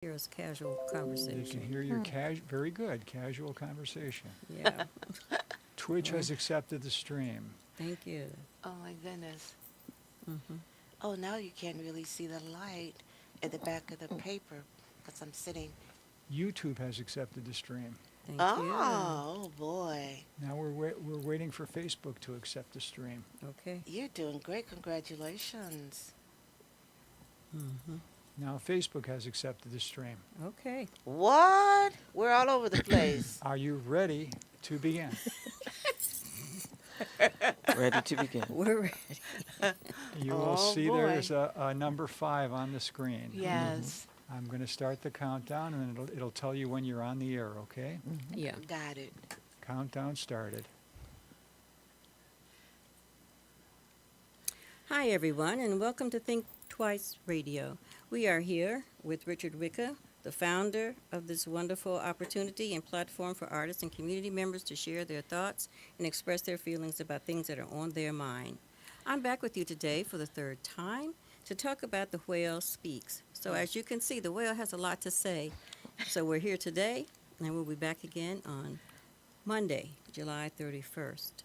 hear us casual They can conversation. hear your very good casual conversation. Yeah. Twitch Well, has accepted the stream. thank you. Oh my goodness. Hmm. Oh, now you can't really see the light at the back of the paper because I'm sitting. YouTube has accepted the stream. Thank you. Oh boy. Now we're waiting for Facebook to accept the stream. Okay. You're doing great. Congratulations. Hmm. Now Facebook has accepted the stream. Okay. What? We're all over the place. Are you ready to begin? Ready to begin. We're ready. You will Oh see boy. there's a number 5 on the screen. Yes. I'm going to start the countdown and it'll tell you when you're on the air, okay? Yeah. Got it. Countdown started. Hi, everyone, and welcome to Think Twice Radio. We are here with Richard Wicca, the founder of this wonderful opportunity and platform for artists and community members to share their thoughts and express their feelings about things that are on their mind. I'm back with you today for the third time to talk about The Whale Speaks. So, as you can see, the whale has a lot to say. So, we're here today, and we'll be back again on Monday, July 31st.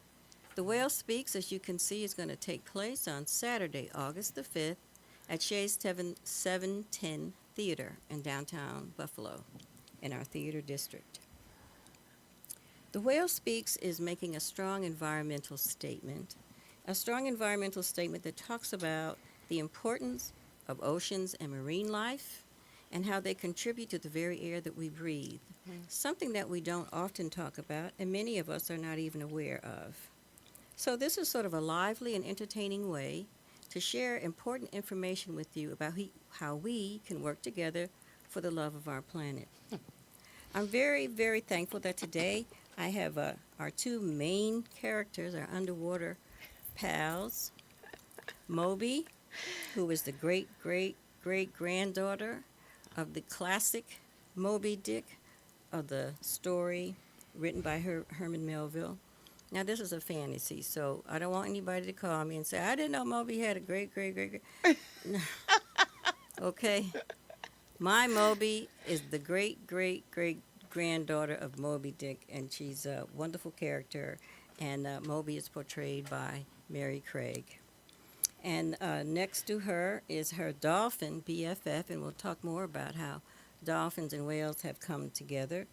The Whale Speaks, as you can see, is going to take place on Saturday, August the 5th at Shay's 710 Theater in downtown Buffalo in our theater district. The Whale Speaks is making a strong environmental statement that talks about the importance of oceans and marine life and how they contribute to the very air that we breathe, something that we don't often talk about and many of us are not even aware of. So this is sort of a lively and entertaining way to share important information with you about how we can work together for the love of our planet. I'm very, very thankful that today I have our two main characters, our underwater pals, Moby, who is the great-great-great-granddaughter of the classic Moby Dick of the story written by Herman Melville. Now, this is a fantasy, so I don't want anybody to call me and say, I didn't know Moby had a great. Okay? My Moby is the great-great-great-granddaughter of Moby Dick, and she's a wonderful character, and Moby is portrayed by Mary Craig. And next to her is her dolphin, BFF, and we'll talk more about how dolphins and whales have come together,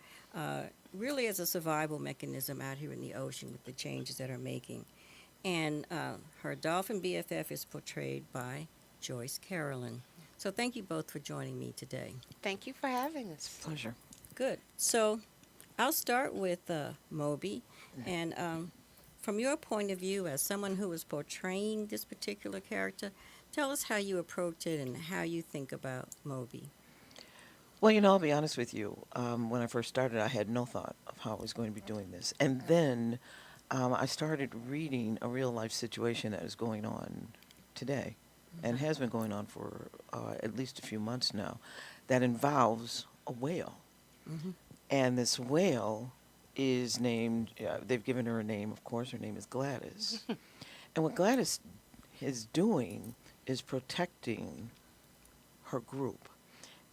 really as a survival mechanism out here in the ocean with the changes that are making. And her dolphin BFF is portrayed by Joyce Carolyn. So thank you both for joining me today. Thank you for having us. Pleasure. Good. So I'll start with Moby. And from your point of view, as someone who is portraying this particular character, tell us how you approach it and how you think about Moby. Well, I'll be honest with you. When I first started, I had no thought of how I was going to be doing this. And then I started reading a real life situation that is going on today and has been going on for at least a few months now that involves a whale. Mm-hmm. And this whale is named, they've given her a name, of course. Her name is Gladys. And what Gladys is doing is protecting her group.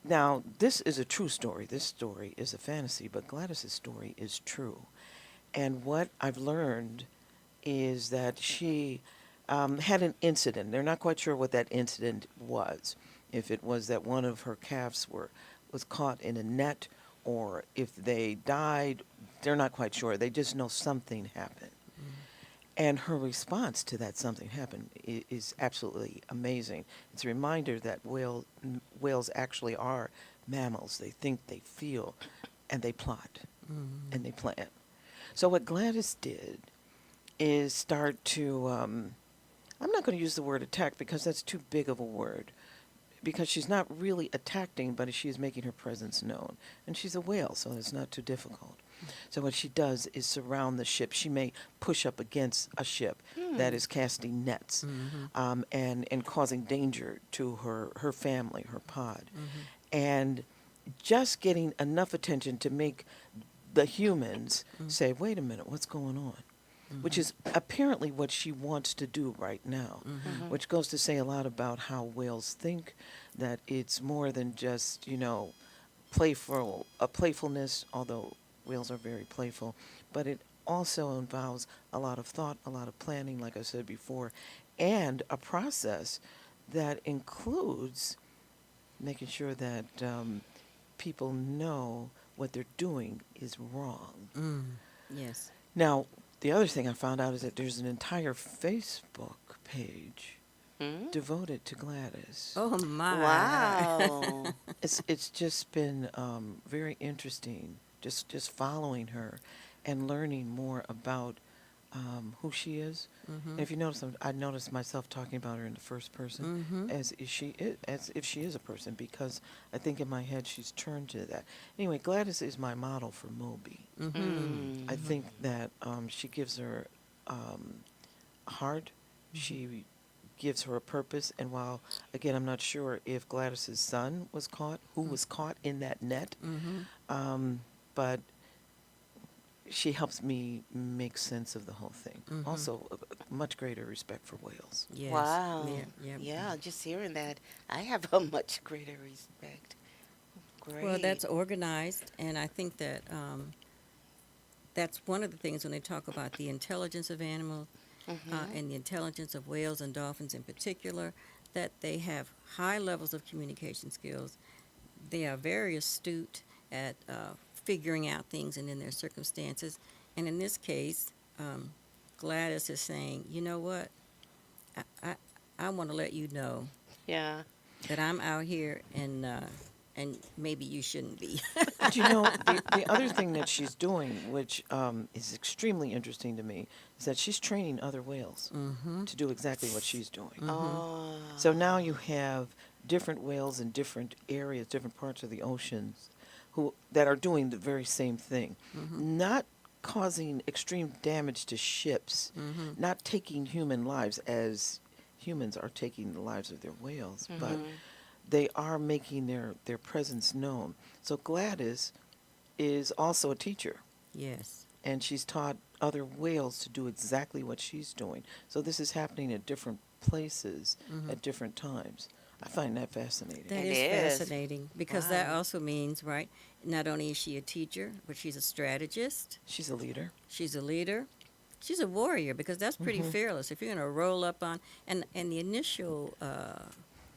Now, this is a true story. This story is a fantasy, but Gladys's story is true. And what I've learned is that she had an incident. They're not quite sure what that incident was. If it was that one of her calves was caught in a net, or if they died, they're not quite sure. They just know something happened. And her response to that something happened is absolutely amazing. It's a reminder that whales actually are mammals. They think, they feel, and they plot, and they plan. So what Gladys did is start to, I'm not going to use the word attack because that's too big of a word, because she's not really attacking, but she is making her presence known. And she's a whale, so it's not too difficult. So what she does is surround the ship. She may push up against a ship that is casting nets and causing danger to her family, her pod. And just getting enough attention to make the humans say, wait a minute, what's going on? Which is apparently what she wants to do right now, which goes to say a lot about how whales think, that it's more than just, playfulness, although whales are very playful, but it also involves a lot of thought, a lot of planning, like I said before, and a process that includes making sure that people know what they're doing is wrong. Yes. Now, the other thing I found out is that there's an entire Facebook page Hmm? devoted to Gladys. Oh my. Wow. It's just been very interesting, just following her and learning more about who she is. And if you notice, I noticed myself talking about her in the first person as if she is a person, because I think in my head she's turned to that. Anyway, Gladys is my model for Moby. I think that she gives her a heart. She gives her a purpose. And while, again, I'm not sure if Gladys's son was caught, who was caught in that net, but she helps me make sense of the whole thing. Also, a much greater respect for whales. Yes. Wow. Yeah. Yeah, just hearing that, I have a much greater respect. Great. Well, that's organized, and I think that that's one of the things when they talk about the intelligence of animals and the intelligence of whales and dolphins in particular, that they have high levels of communication skills. They are very astute at figuring out things and in their circumstances. And in this case, Gladys is saying, you know what? I want to let you know Yeah. that I'm out here and maybe you shouldn't be. But you know, the other thing that she's doing, which is extremely interesting to me, is that she's training other whales to do exactly what she's doing. Oh. So now you have different whales in different areas, different parts of the oceans, that are doing the very same thing, not causing extreme damage to ships, not taking human lives as humans are taking the lives of their whales, but they are making their presence known. So Gladys is also a teacher, Yes. and she's taught other whales to do exactly what she's doing. So this is happening at different places at different times. I find that fascinating. That It is is. fascinating because that Wow. also means, right, not only is she a teacher, but she's a strategist, She's a leader. she's a leader, she's a warrior because that's pretty fearless. If you're going to roll up on, and the initial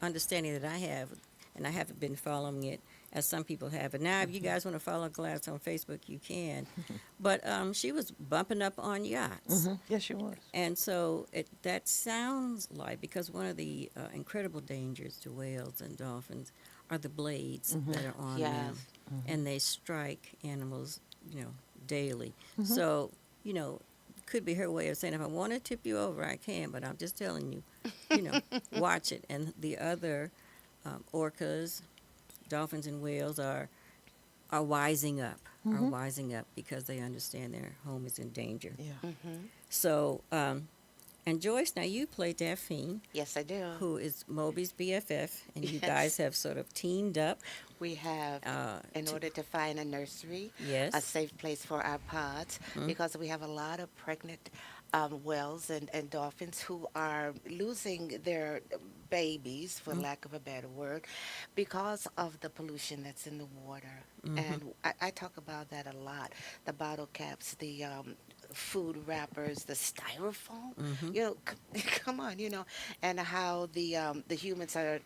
understanding that I have, and I haven't been following it as some people have, and now if you guys want to follow Gladys on Facebook, you can. But she was bumping up on yachts. Yes, she was. And so that sounds like, because one of the incredible dangers to whales and dolphins are the blades that are on them. Yes. And they strike animals, daily. So, could be her way of saying, if I want to tip you over, I can, but I'm just telling you, watch it. And the other orcas, dolphins and whales are wising up, because they understand their home is in danger. Yeah. So, and Joyce, now you play Daphne, Yes, I do. who is Moby's BFF, and you Yes. guys have sort of teamed up. We have, in order to find a nursery, Yes. a safe place for our pods, because we have a lot of pregnant whales and dolphins who are losing their babies, for lack of a better word, because of the pollution that's in the water. And I talk about that a lot. The bottle caps, the food wrappers, the styrofoam. Come on, and how the humans are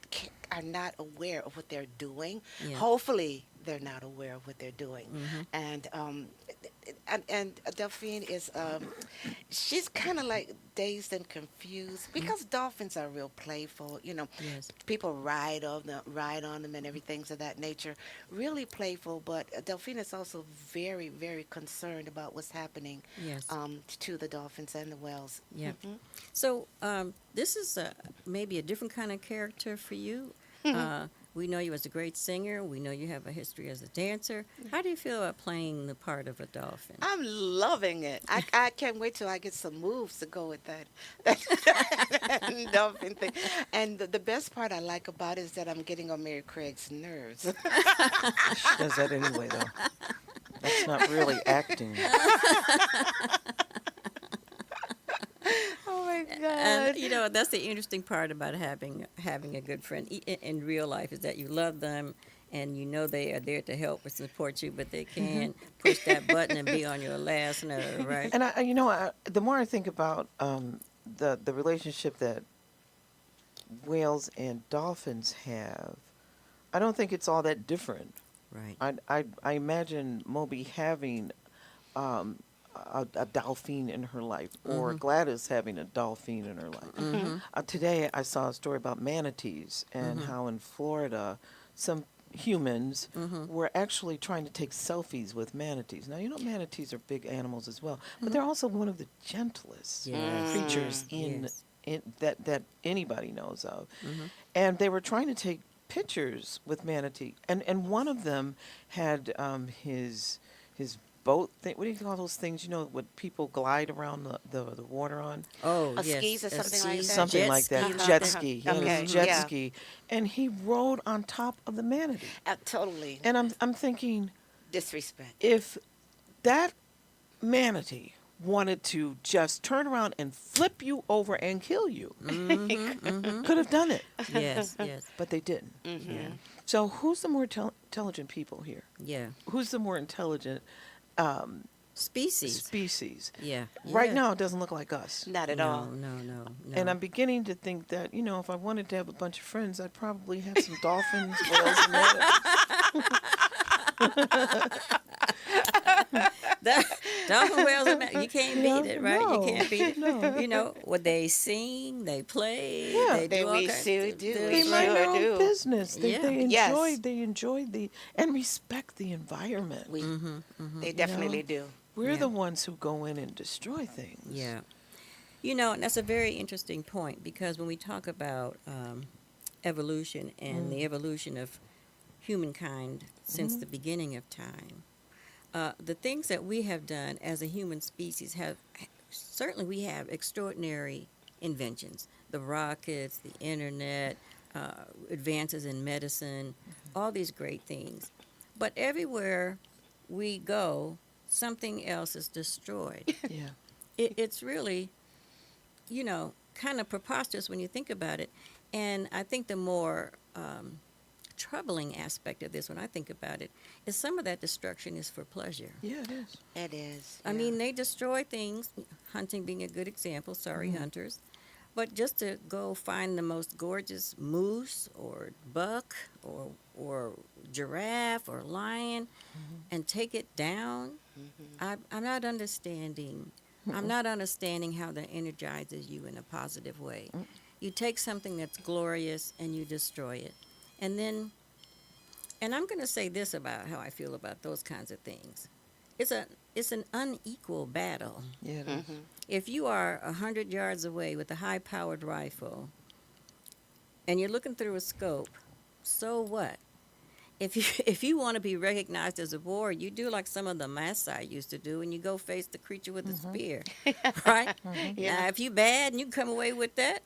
not aware of what they're doing. Yeah. Hopefully, they're not aware of what they're doing. And Delphine is she's kind of like dazed and confused because dolphins are real playful. Yes. People ride on them and everything of that nature. Really playful, but Delphine is also very, very concerned about what's happening Yes. to the dolphins and the whales. Yeah. So this is maybe a different kind of character for you. We know you as a great singer. We know you have a history as a dancer. How do you feel about playing the part of a dolphin? I'm loving it. I can't wait till I get some moves to go with that dolphin thing. And the best part I like about it is that I'm getting on Mary Craig's nerves. She does that anyway, though. That's not really acting. Oh my God. And that's the interesting part about having a good friend in real life, is that you love them and you know they are there to help or support you, but they can push that button and be on your last nerve, right? And the more I think about the relationship that whales and dolphins have, I don't think it's all that different. Right. I imagine Moby having a dolphin in her life, or Gladys having a dolphin in her life. Today, I saw a story about manatees and how in Florida, some humans were actually trying to take selfies with manatees. Now, manatees are big animals as well, but they're also one of the gentlest Yes. creatures Yes. in that anybody knows of. And they were trying to take pictures with manatee, and one of them had his boat thing. What do you call those things? What people glide around the water on? Oh, A yes. skis or a something like ski, that? Something jet like that. ski, Jet like ski. He Okay, had his jet yeah. ski, and he rode on top of the manatee. Totally And I'm thinking, disrespect. if that manatee wanted to just turn around and flip you over and kill you, could have done it, Yes, yes, but they didn't. yeah, So who's the more intelligent people here? yeah. Who's the more intelligent Species. species? Yeah. Right yeah. now, it doesn't look like us. Not at no, all. no, no, no. And I'm beginning to think that, if I wanted to have a bunch of friends, I'd probably have some dolphins, whales, and Dolphin whales, you can't Yeah, beat it, right? no, You can't beat it. no. What they sing, they play, Yeah. they do all We kinds sure of do. things, We They right? mind their sure own do. business. They, Yeah. they Yes. enjoy and respect the environment. They definitely do. We're Yeah. the ones who go in and destroy things. Yeah. And that's a very interesting point, because when we talk about evolution and the evolution of humankind since the beginning of time, the things that we have done as a human species certainly we have extraordinary inventions: the rockets, the internet, advances in medicine, all these great things. But everywhere we go, something else is destroyed. Yeah. It's really, kind of preposterous when you think about it. And I think the more troubling aspect of this, when I think about it, is some of that destruction is for pleasure. Yeah, it is. It is. I mean, they destroy things, hunting being a good example, sorry, hunters. But just to go find the most gorgeous moose or buck or giraffe or lion and take it down, I'm not understanding. I'm not understanding how that energizes you in a positive way. You take something that's glorious and you destroy it. And then, and I'm going to say this about how I feel about those kinds of things. It's an unequal battle. Yeah, it is. If you are 100 yards away with a high-powered rifle and you're looking through a scope, so what? If you want to be recognized as a warrior, you do like some of the Maasai used to do, and you go face the creature with a spear, right? Yeah. Now, if you bad and you come away with that,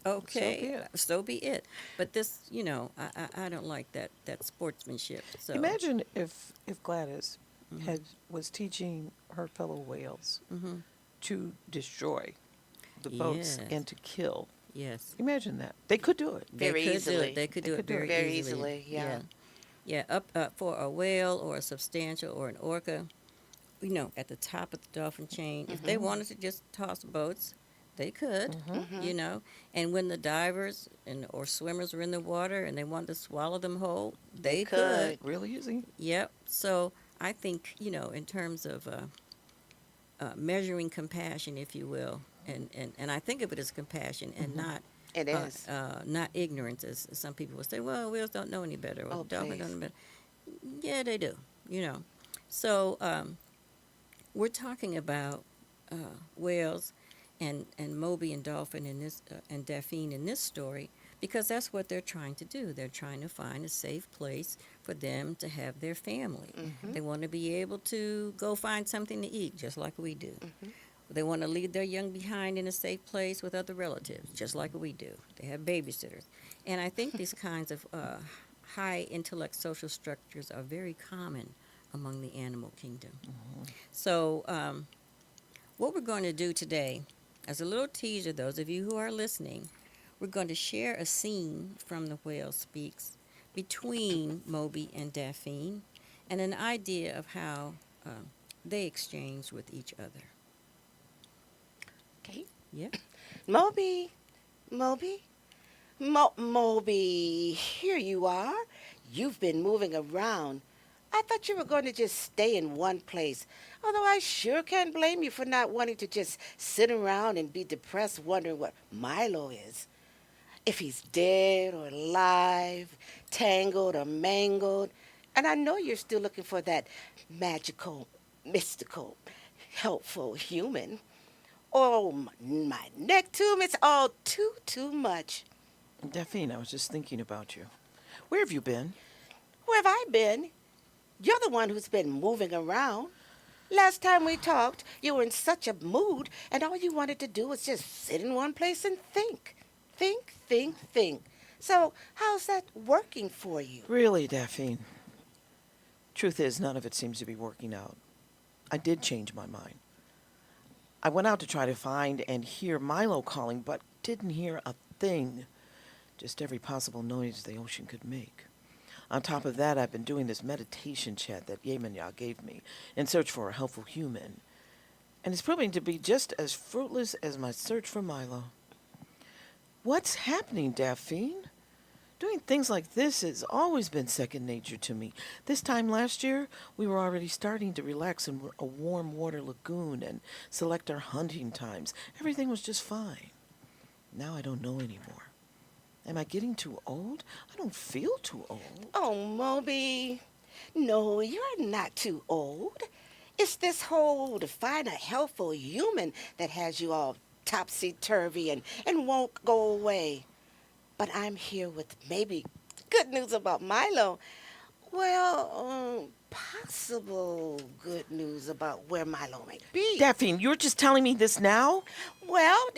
okay, so be it. But this, I don't like that sportsmanship. So Imagine if Gladys was teaching her fellow whales to destroy the boats Yes. and to kill. yes. Imagine that. They could do it. They Very could do easily. it. They could They do could it do it. very, Very easily, yeah. Yeah, up for a whale or a substantial or an orca, at the top of the dolphin chain. If they wanted to just toss boats, they could, And when the divers or swimmers were in the water and they wanted to swallow them whole, they could. Real easy. Yep. So I think, in terms of measuring compassion, if you will, and I think of it as compassion and not It is. not ignorance, as some people will say. Well, whales don't know any better, or Oh, dolphins don't please. know better. Yeah, they do. So we're talking about whales and Moby and dolphin in this and Daphne in this story, because that's what they're trying to do. They're trying to find a safe place for them to have their family. They want to be able to go find something to eat, just like we do. They want to leave their young behind in a safe place with other relatives, just like we do. They have babysitters. And I think these kinds of high intellect social structures are very common among the animal kingdom. So what we're going to do today, as a little teaser, those of you who are listening, we're going to share a scene from The Whale Speaks, between Moby and Daphne and an idea of how they exchange with each other. Okay. Yep. Moby, Moby, Moby, here you are. You've been moving around. I thought you were going to just stay in one place. Although I sure can't blame you for not wanting to just sit around and be depressed wondering what Milo is. If he's dead or alive, tangled or mangled. And I know you're still looking for that magical, mystical, helpful human. Oh, my neck too, it's all too much. Daphne, I was just thinking about you. Where have you been? Where have I been? You're the one who's been moving around. Last time we talked, you were in such a mood, and all you wanted to do was just sit in one place and think. Think. So, how's that working for you? Really, Daphne? Truth is, none of it seems to be working out. I did change my mind. I went out to try to find and hear Milo calling, but didn't hear a thing. Just every possible noise the ocean could make. On top of that, I've been doing this meditation chat that Yemenya gave me in search for a helpful human. And it's proving to be just as fruitless as my search for Milo. What's happening, Daphne? Doing things like this has always been second nature to me. This time last year, we were already starting to relax in a warm water lagoon and select our hunting times. Everything was just fine. Now I don't know anymore. Am I getting too old? I don't feel too old. Oh, Moby. No, you're not too old. It's this whole to find a helpful human that has you all topsy-turvy and won't go away. But I'm here with maybe good news about Milo. Well, possible good news about where Milo may be. Daphne, you're just telling me this now? Well,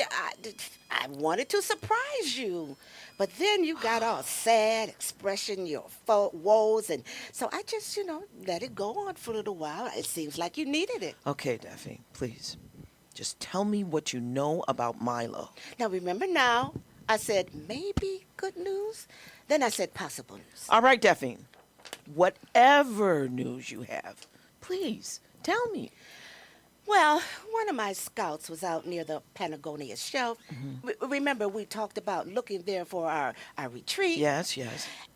I wanted to surprise you. But then you got all sad, expressing your woes, and so I just, let it go on for a little while. It seems like you needed it. Okay, Daphne, please. Just tell me what you know about Milo. Now, remember now, I said maybe good news. Then I said possible news. All right, Daphne. Whatever news you have, please tell me. Well, one of my scouts was out near the Patagonia Shelf. Remember, we talked about looking there for our retreat? Yes.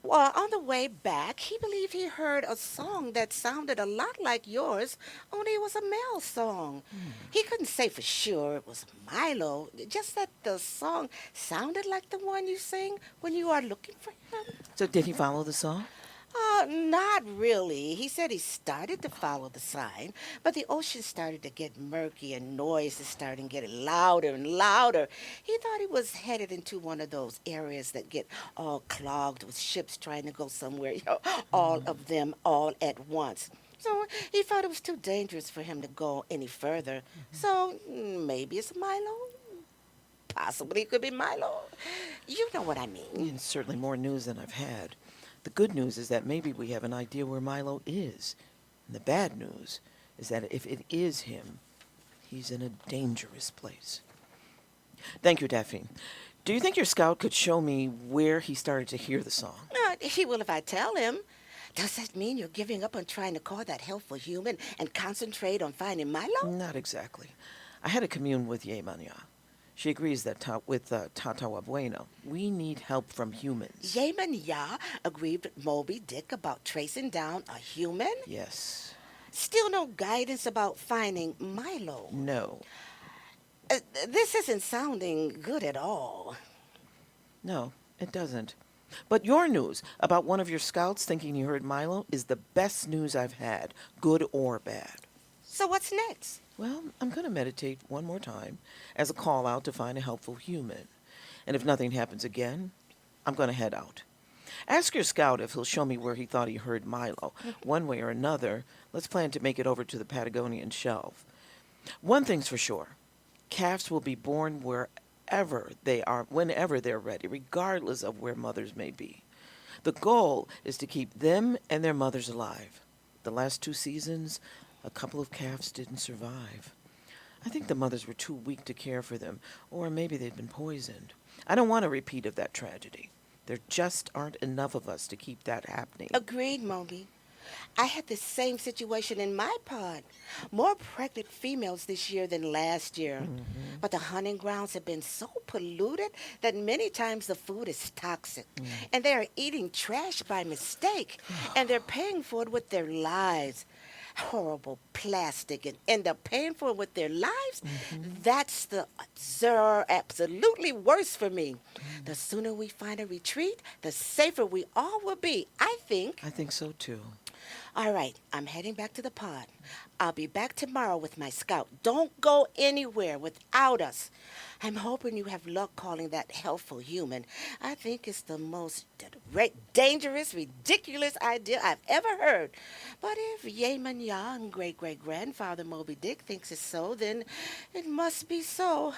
Well, on the way back, he believed he heard a song that sounded a lot like yours, only it was a male song. He couldn't say for sure it was Milo, just that the song sounded like the one you sing when you are looking for him. So did he follow the song? Not really. He said he started to follow the sign, but the ocean started to get murky and noises started getting louder and louder. He thought he was headed into one of those areas that get all clogged with ships trying to go somewhere, all of them all at once. So he thought it was too dangerous for him to go any further. So maybe it's Milo. Possibly it could be Milo. You know what I mean. And certainly more news than I've had. The good news is that maybe we have an idea where Milo is. And the bad news is that if it is him, he's in a dangerous place. Thank you, Daphne. Do you think your scout could show me where he started to hear the song? He will if I tell him. Does that mean you're giving up on trying to call that helpful human and concentrate on finding Milo? Not exactly. I had a commune with Yemanya. She agrees that with Tata Bueno, we need help from humans. Yemanya agreed with Moby Dick about tracing down a human? Yes. Still no guidance about finding Milo. No. This isn't sounding good at all. No, it doesn't. But your news about one of your scouts thinking he heard Milo is the best news I've had, good or bad. So what's next? Well, I'm going to meditate one more time as a call out to find a helpful human. And if nothing happens again, I'm going to head out. Ask your scout if he'll show me where he thought he heard Milo. One way or another, let's plan to make it over to the Patagonian Shelf. One thing's for sure. Calves will be born wherever they are, whenever they're ready, regardless of where mothers may be. The goal is to keep them and their mothers alive. The last 2 seasons, a couple of calves didn't survive. I think the mothers were too weak to care for them, or maybe they'd been poisoned. I don't want a repeat of that tragedy. There just aren't enough of us to keep that happening. Agreed, Moby. I had the same situation in my pod. More pregnant females this year than last year. Mm-hmm. But the hunting grounds have been so polluted that many times the food is toxic. Mm. And they are eating trash by mistake. And they're paying for it with their lives. Horrible plastic and end up paying for it with their lives. That's the absolutely worst for me. The sooner we find a retreat, the safer we all will be, I think. I think so too. All right, I'm heading back to the pod. I'll be back tomorrow with my scout. Don't go anywhere without us. I'm hoping you have luck calling that helpful human. I think it's the most dangerous, ridiculous idea I've ever heard. But if Yeman Ya and great-great-grandfather Moby Dick thinks it's so, then it must be so.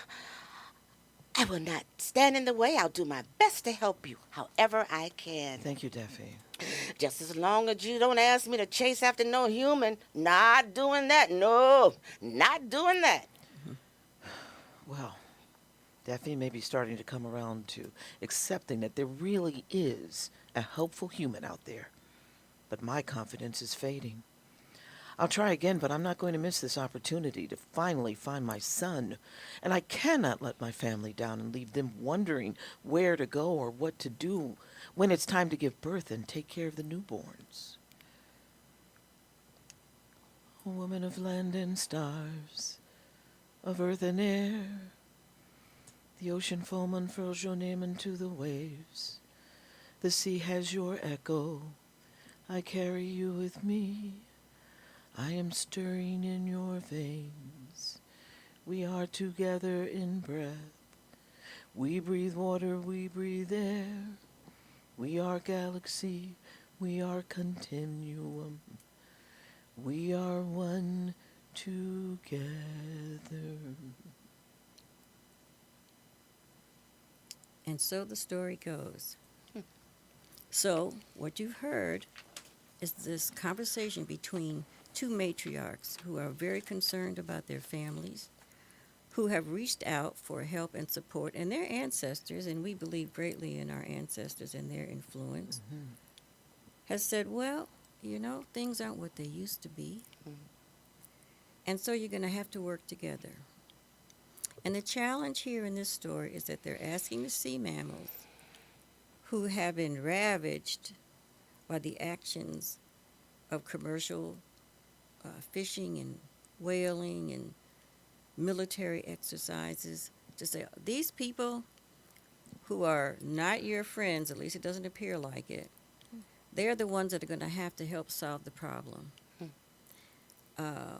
I will not stand in the way. I'll do my best to help you however I can. Thank you, Daffy. Just as long as you don't ask me to chase after no human. Not doing that. No, not doing that. Well, Daffy may be starting to come around to accepting that there really is a helpful human out there. But my confidence is fading. I'll try again, but I'm not going to miss this opportunity to finally find my son. And I cannot let my family down and leave them wondering where to go or what to do when it's time to give birth and take care of the newborns. A woman of land and stars, of earth and air, the ocean foam unfurls your name into the waves. The sea has your echo. I carry you with me. I am stirring in your veins. We are together in breath. We breathe water, we breathe air. We are galaxy, we are continuum. We are one together. And so the story goes. So, what you've heard is this conversation between two matriarchs who are very concerned about their families, who have reached out for help and support, and their ancestors, and we believe greatly in our ancestors and their influence, has said, well, you know, things aren't what they used to be. And so you're going to have to work together. And the challenge here in this story is that they're asking the sea mammals who have been ravaged by the actions of commercial fishing and whaling and military exercises to say, these people who are not your friends, at least it doesn't appear like it, they're the ones that are going to have to help solve the problem.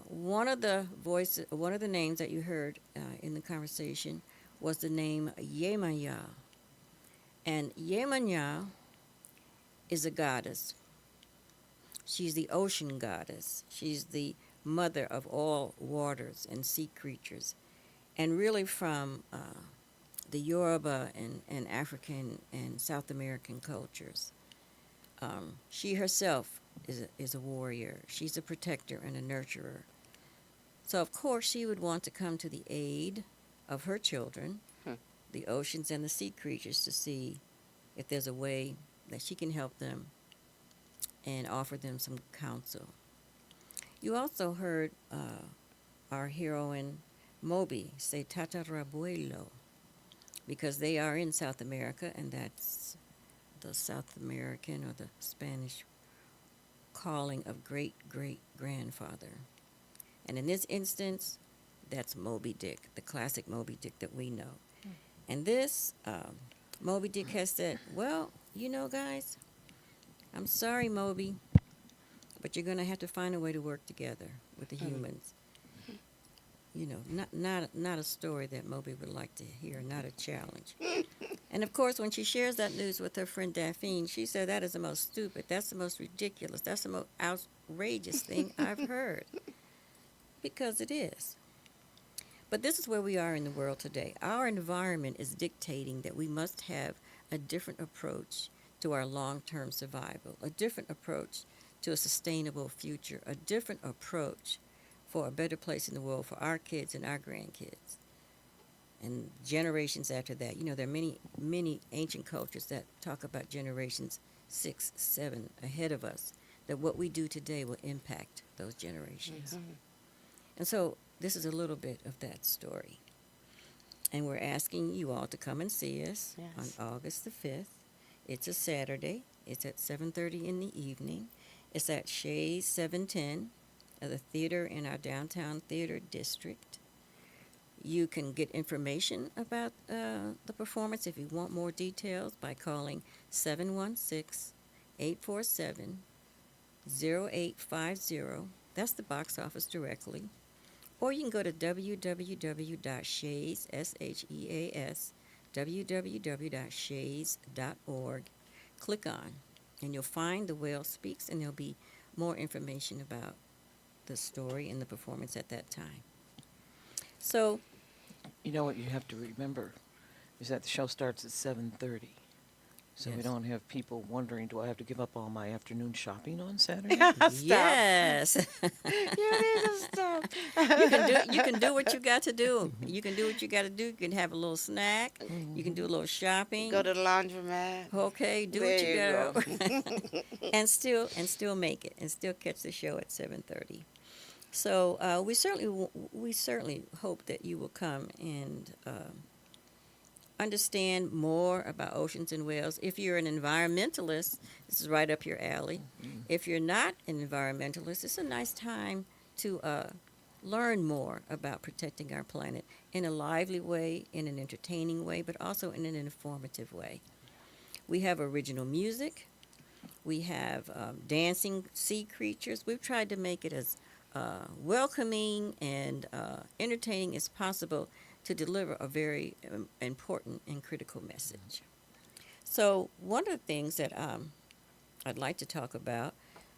One of the names that you heard in the conversation was the name Yemaya. And Yemaya is a goddess. She's the ocean goddess. She's the mother of all waters and sea creatures. And really from the Yoruba and African and South American cultures. She herself is a warrior. She's a protector and a nurturer. So, of course, she would want to come to the aid of her children, the oceans and the sea creatures, to see if there's a way that she can help them and offer them some counsel. You also heard our heroine Moby say tatarabuelo, because they are in South America, and that's the South American or the Spanish calling of great-great-grandfather. And in this instance, that's Moby Dick, the classic Moby Dick that we know. And this, Moby Dick has said, well, you know, guys, I'm sorry, Moby, but you're going to have to find a way to work together with the humans. You know, not a story that Moby would like to hear, not a challenge. And of course, when she shares that news with her friend Daphne, she said, that is the most stupid, that's the most ridiculous, that's the most outrageous thing I've heard. Because it is. But this is where we are in the world today. Our environment is dictating that we must have a different approach to our long-term survival, a different approach to a sustainable future, a different approach for a better place in the world for our kids and our grandkids. and generations after that. You know, there are many ancient cultures that talk about generations 6, 7 ahead of us, that what we do today will impact those generations. Mhm. And so this is a little bit of that story. And we're asking you all to come and see us Yes. on August the 5th. It's a Saturday. It's at 7:30 in the evening. It's at Shays 710, the theater in our downtown theater district. You can get information about the performance if you want more details by calling 716-847-0850. That's the box office directly. Or you can go to www.shays, S-H-E-A-S, www.shays.org. Click on, and you'll find The Whale Speaks, and there'll be more information about the story and the performance at that time. So, You know what you have to remember is that the show starts at 7:30. So we Yes. don't have people wondering, do I have to give up all my afternoon shopping on Saturday? yes, You need to stop. you can do what you got to do. You can do what you got to do. You can have a little snack. You can do a little shopping. Go to the laundromat. Okay, do There what you you gotta, and still make it, and still catch the show at 7:30. So we certainly hope that you will come and understand more about oceans and whales. If you're an environmentalist, this is right up your alley. If you're not an environmentalist, it's a nice time to learn more about protecting our planet in a lively way, in an entertaining way, but also in an informative way. We have original music. We have dancing sea creatures. We've tried to make it as welcoming and entertaining as possible to deliver a very important and critical message. So one of the things that I'd like to talk about,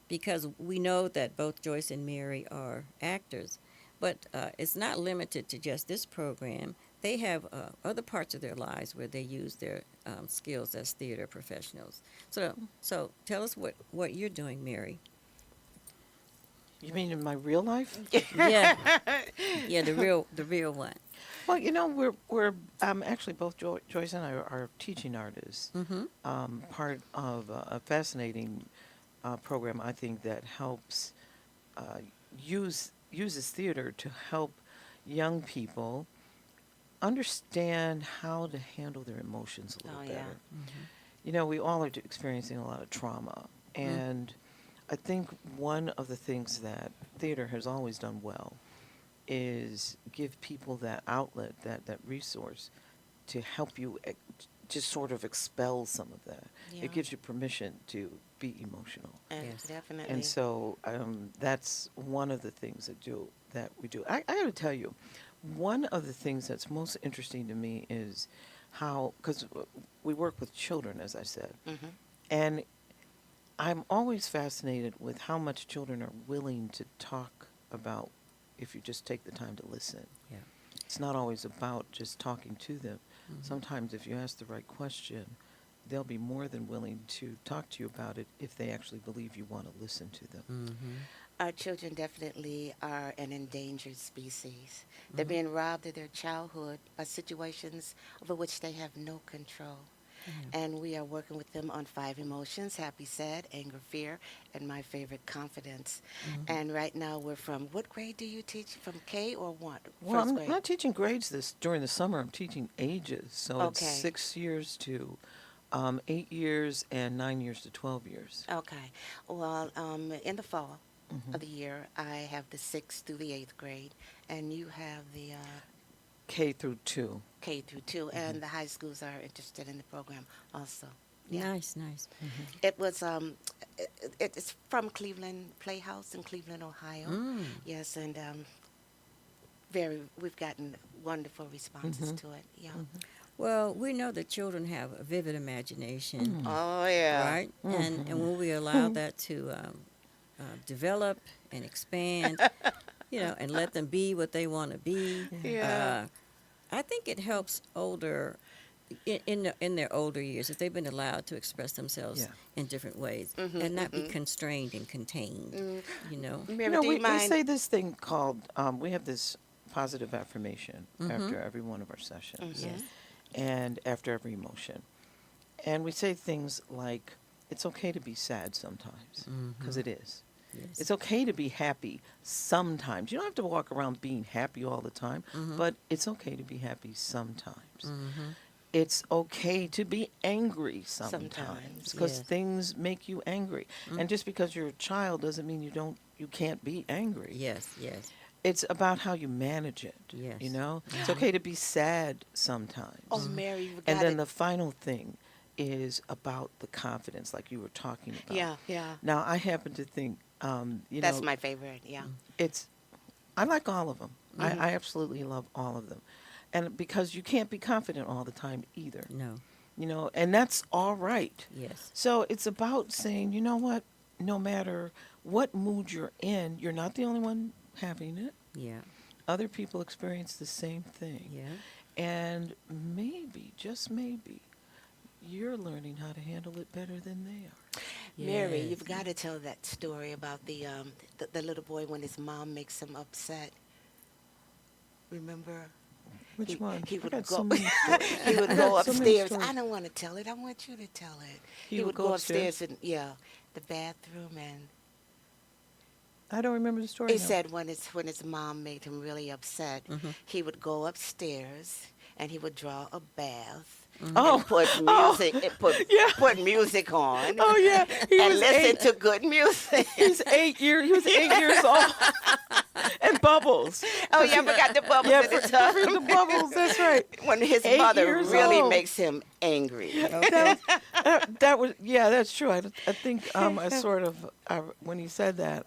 because we know that both Joyce and Mary are actors, but it's not limited to just this program. They have other parts of their lives where they use their skills as theater professionals. So tell us what you're doing, Mary. You mean in my real life? Yeah, yeah, the real one. Well, you know, we're actually both Joyce and I are teaching artists. Mm-hmm. Part of a fascinating program, I think, that helps uses theater to help young people understand how to handle their emotions a little Oh, yeah. better. You know, we all are experiencing a lot of trauma, and I think one of the things that theater has always done well is give people that outlet, that resource to help you just sort of expel some of that. Yeah. It gives you permission to be emotional. Yes. Definitely. And so that's one of the things that we do. I got to tell you, one of the things that's most interesting to me is how, because we work with children, as I said, Mhm. and I'm always fascinated with how much children are willing to talk about if you just take the time to listen. Yeah. It's not always about just talking to them. Mhm. Sometimes if you ask the right question, they'll be more than willing to talk to you about it if they actually believe you want to listen to them. Mm-hmm. Our children definitely are an endangered species. They're being robbed of their childhood by situations over which they have no control. And we are working with them on 5 emotions: happy, sad, anger, fear, and my favorite, confidence. And right now we're from, what grade do you teach? From K or what? Well, First I'm grade? not teaching grades during the summer. I'm teaching ages. So Okay. it's 6 years to 8 years and 9 years to 12 years. Okay. Well, in the fall Mhm. of the year, I have the 6th through the 8th grade, and you have the K through 2. K through 2, and the high schools are interested in the program also. Yeah. Nice. It was it's from Cleveland Playhouse in Cleveland, Ohio. Mm. Yes, and we've gotten wonderful responses to it. Yeah. Well, we know that children have a vivid imagination, Oh yeah. right? And when we allow that to develop and expand, and let them be what they want to be, Yeah. I think it helps older in their older years if they've been allowed to express themselves Yeah. in different ways and not be constrained and contained. You know. Mary, You know, do we you mind? say this thing called, we have this positive affirmation after every one of our sessions Yes. and after every emotion. And we say things like, it's okay to be sad sometimes, because it is. Yes. It's okay to be happy sometimes. You don't have to walk around being happy all the time, but it's okay to be happy sometimes. It's okay to be angry sometimes Sometimes, because yes. things make you angry. And just because you're a child doesn't mean you can't be angry. Yes, yes, It's about how you manage it. Yes. You know? It's okay to be sad sometimes. Oh, Mary, you've got And then it. the final thing is about the confidence, like you were talking about. Yeah, yeah. Now, I happen to think, you That's know, my favorite. Yeah. I like all of them. I absolutely love all of them. And because you can't be confident all the time either, no, you know, and that's all right. yes, So it's about saying, you know what, no matter what mood you're in, you're not the only one having it. yeah, Other people experience the same thing. yeah, And maybe, just maybe, you're learning how to handle it better than they are. Mary, yes. you've got to tell that story about the little boy when his mom makes him upset. Remember? Which one? He I would got go. so many stories. He would I go got so many upstairs. stories. I don't want to tell it. I want you to tell it. He would go upstairs? and the bathroom, and I don't remember the story he now. said when his mom made him really upset, he would go upstairs and he would draw a bath. Oh. And put music. Yeah. Put music on. Oh yeah, he and was listen 8. to good music. He was 8 years old. And Bubbles. Oh yeah, I forgot the bubbles Yeah, in the tub. for the Bubbles. That's right. When his 8 mother years really old. makes him angry. That was yeah, that's true. I think I sort of when he said that,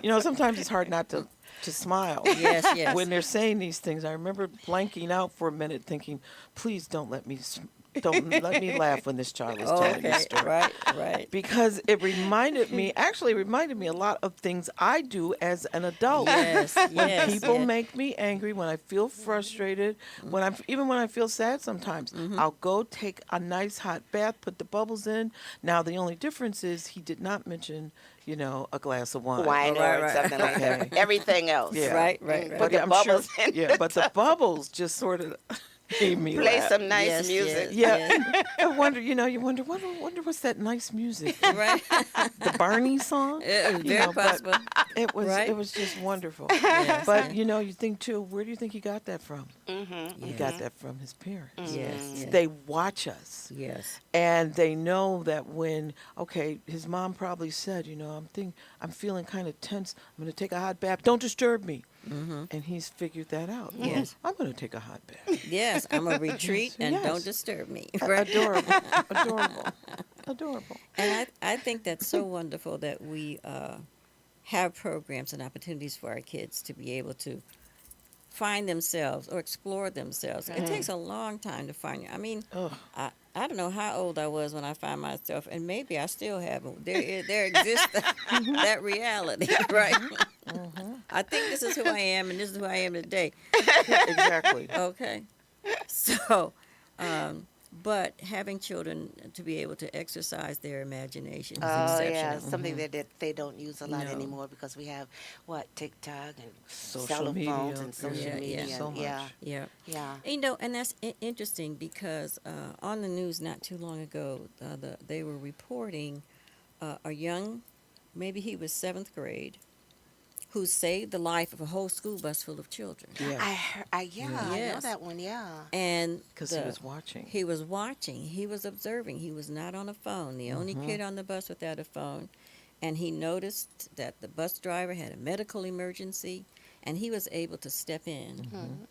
you know, sometimes it's hard not to smile. yes, yes. When they're saying these things, I remember blanking out for a minute, thinking, "Please don't let me laugh when this child is telling okay, this story." right, right. Because it reminded me a lot of things I do as an adult. Yes, When yes, people yes. make me angry, when I feel frustrated, when I feel sad sometimes, I'll go take a nice hot bath, put the bubbles in. Now the only difference is he did not mention, you know, a glass of wine. Wine right, or right. something like that. Everything else. Yeah. Right, right, right. Put the I'm bubbles in. Yeah, but the bubbles just sort of made me Play laugh. some nice Yes, music. yes. Yeah, I wonder. You wonder what's that nice music? Right. The Barney song. Very You know, but possible. It was Right. it was just wonderful. Yes. But you know, you think too, where do you think he got that from? Mm-hmm. He got that from his parents. Yes, yes. They watch us, Yes. and they know that when his mom probably said, you know, I'm feeling kind of tense. I'm going to take a hot bath. Don't disturb me. And he's figured that out. Oh, Yes. I'm going to take a hot bath. Yes, I'm a retreat and Yes. don't disturb me. Adorable, adorable, adorable. And I think that's so wonderful that we have programs and opportunities for our kids to be able to find themselves or explore themselves. It takes a long time to find you. I mean, Ugh. I don't know how old I was when I found myself, and maybe I still haven't. There exists that reality, right? I think this is who I am, and this is who I am today. Exactly. Okay. So, but having children to be able to exercise their imagination is Oh exceptional. yeah, something that they don't use a lot No. anymore because we have TikTok and Social cell media, phones and social yeah, media. yeah. So much. Yeah, Yeah. yeah. You know, and that's interesting because on the news not too long ago, they were reporting a young, maybe he was 7th grade, who saved the life of a whole school bus full of children. Yeah. I know Yes. that one. Yeah. And Because he was watching. He was watching. He was observing. He was not on a phone. The only kid on the bus without a phone. And he noticed that the bus driver had a medical emergency, and he was able to step in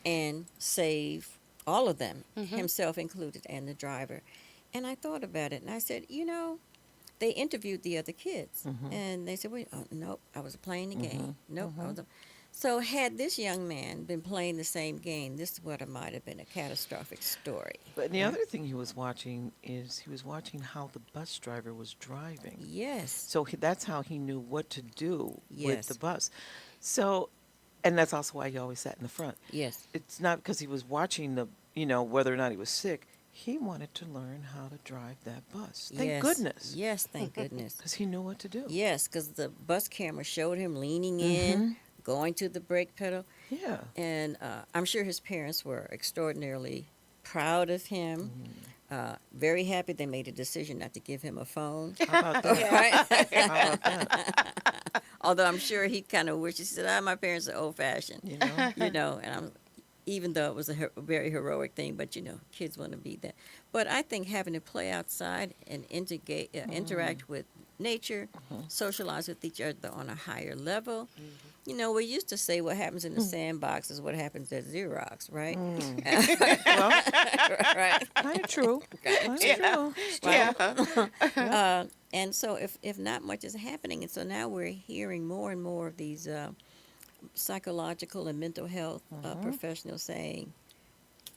and save all of them, himself included, and the driver. And I thought about it, and I said, you know, they interviewed the other kids, and they said, "Wait, oh, nope, I was playing the game. Nope, I was." So had this young man been playing the same game, this would have might have been a catastrophic story. But the other thing he was watching is he was watching how the bus driver was driving. Yes. So that's how he knew what to do with Yes. the bus. So, and that's also why he always sat in the front. Yes. It's not because he was watching whether or not he was sick. He wanted to learn how to drive that bus. Thank Yes. goodness. Yes, thank goodness. Because he knew what to do. Yes, because the bus camera showed him leaning in, going to the brake pedal. Yeah. And I'm sure his parents were extraordinarily proud of him. Very happy they made a decision not to give him a phone. How about that? Right? How about that? Although I'm sure he kind of wished. He said, my parents are old-fashioned. You know? You know, and even though it was a very heroic thing, but you know, kids want to be that. But I think having to play outside and interact with nature, socialize with each other on a higher level. You know, we used to say what happens in the sandbox is what happens at Xerox, right? Well, Right. kind of true. Kind of true. Yeah. And so if not much is happening, and so now we're hearing more and more of these psychological and mental health professionals saying,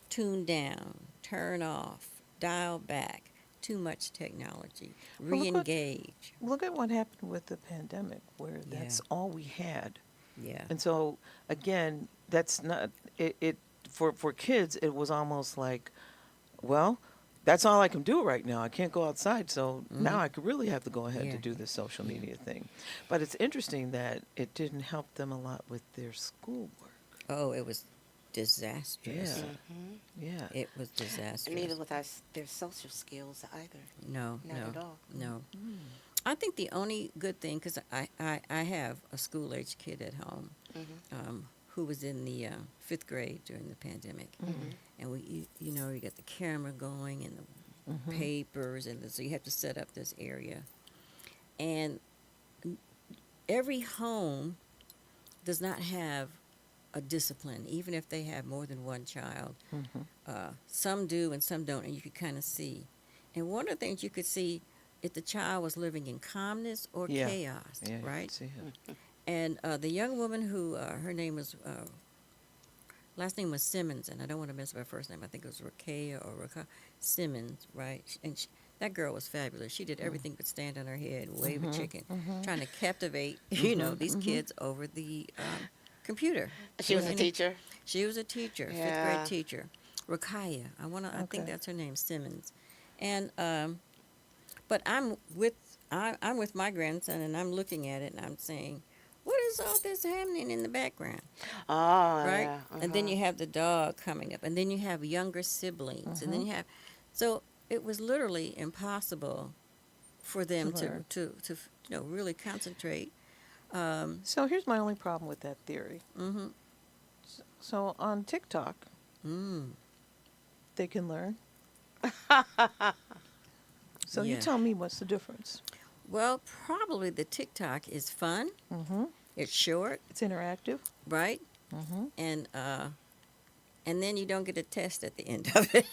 tune down, turn off, dial back, too much technology, Well, look what- re-engage. Look at what happened with the pandemic, where that's Yeah. all we had. Yeah. And so, again, that's not it for kids. It was almost like, well, that's all I can do right now. I can't go outside, so now I could really have to go ahead Yeah. to do this social media thing. But it's interesting that it didn't help them a lot with their schoolwork. Oh, it was disastrous. Yeah. Yeah. It was disastrous. Neither with their social skills either. No, Not no, at all. no. I think the only good thing, because I have a school-age kid at home who was in the 5th grade during the pandemic. And you know, you got the camera going and the papers, and so you have to set up this area. And every home does not have a discipline, even if they have more than one child. Some do and some don't, and you could kind of see. And one of the things you could see if the child was living in calmness or Yeah. chaos, Yeah, you right? can see it. And the young woman who, her name was, last name was Simmons, and I don't want to mess up her first name. I think it was Rakaya or Simmons, right? And that girl was fabulous. She did everything but stand on her head, wave a chicken, trying to captivate, you know, these kids over the computer. She was a You know, teacher. She was a teacher, 5th Yeah. grade teacher. Rakaya. I think Okay. that's her name, Simmons. And but I'm with my grandson, and I'm looking at it, and I'm saying, what is all this happening in the background, Oh, right? yeah. And then you have the dog coming up, and then you have younger siblings, and then you have, so it was literally impossible for them learn. to you know, really concentrate. So here's my only problem with that theory. Mm-hmm. So on TikTok, they can learn. So you Yeah. tell me what's the difference? Well, probably the TikTok is fun. Mm-hmm. It's short, It's interactive. right? Mm-hmm. And then you don't get a test at the end of it.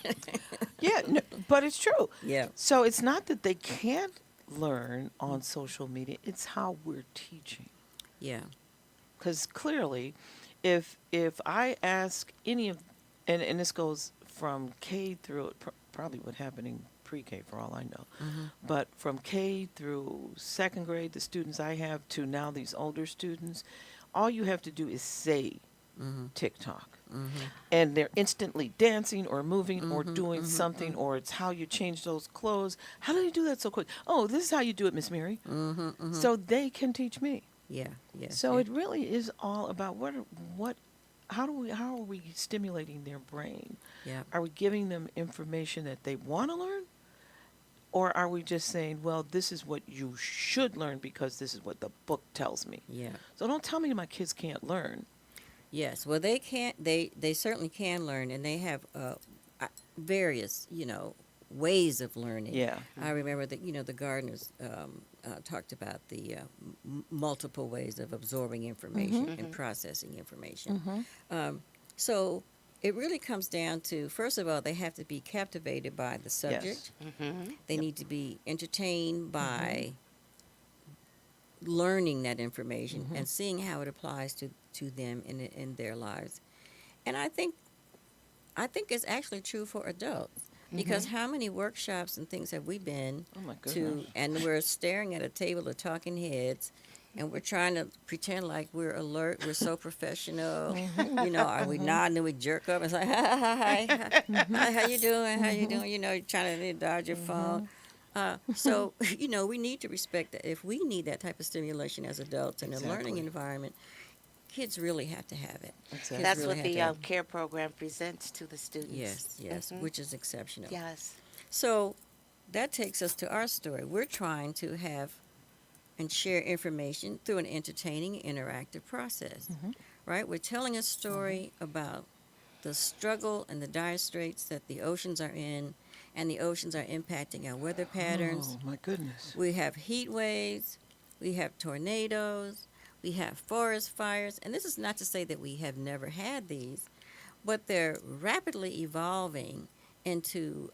Yeah, no, but it's true. Yeah. So it's not that they can't learn on social media, it's how we're teaching. Yeah. Because clearly, if I ask any of, and this goes from K through, probably what happening pre-K for all I know, but from K through 2nd grade, the students I have to now these older students, all you have to do is say TikTok. And they're instantly dancing or moving or doing something, or it's how you change those clothes. How do you do that so quick? Oh, this is how you do it, Miss Mary. So they can teach me. Yeah. Yeah. So yeah. it really is all about how are we stimulating their brain? Yeah. Are we giving them information that they want to learn? Or are we just saying, well, this is what you should learn because this is what the book tells me? Yeah. So don't tell me my kids can't learn. Yes. Well, they can't. They certainly can learn, and they have various, you know, ways of learning. Yeah. I remember that, you know, the Gardners talked about the multiple ways of absorbing information and processing information. So it really comes down to, first of all, they have to be captivated by the subject. They need to be entertained by learning that information and seeing how it applies to them in their lives. And I think it's actually true for adults. Because how many workshops and things have we been Oh my to, goodness. and we're staring at a table of talking heads, and we're trying to pretend like we're alert, we're so professional, you know, are we nodding and we jerk up and say, hi, how you doing, you know, you're trying to dodge your phone. So, you know, we need to respect that. If we need that type of stimulation as adults in a learning Exactly. environment, kids really have to have it. Exactly. That's really what had the to- care program presents to the students. Yes, Mhm. which is exceptional. Yes. So that takes us to our story. We're trying to have and share information through an entertaining, interactive process, Mhm. right? We're telling a story about the struggle and the dire straits that the oceans are in, and the oceans are impacting our weather patterns. Oh my goodness. We have heat waves, we have tornadoes, we have forest fires, and this is not to say that we have never had these, but they're rapidly evolving into,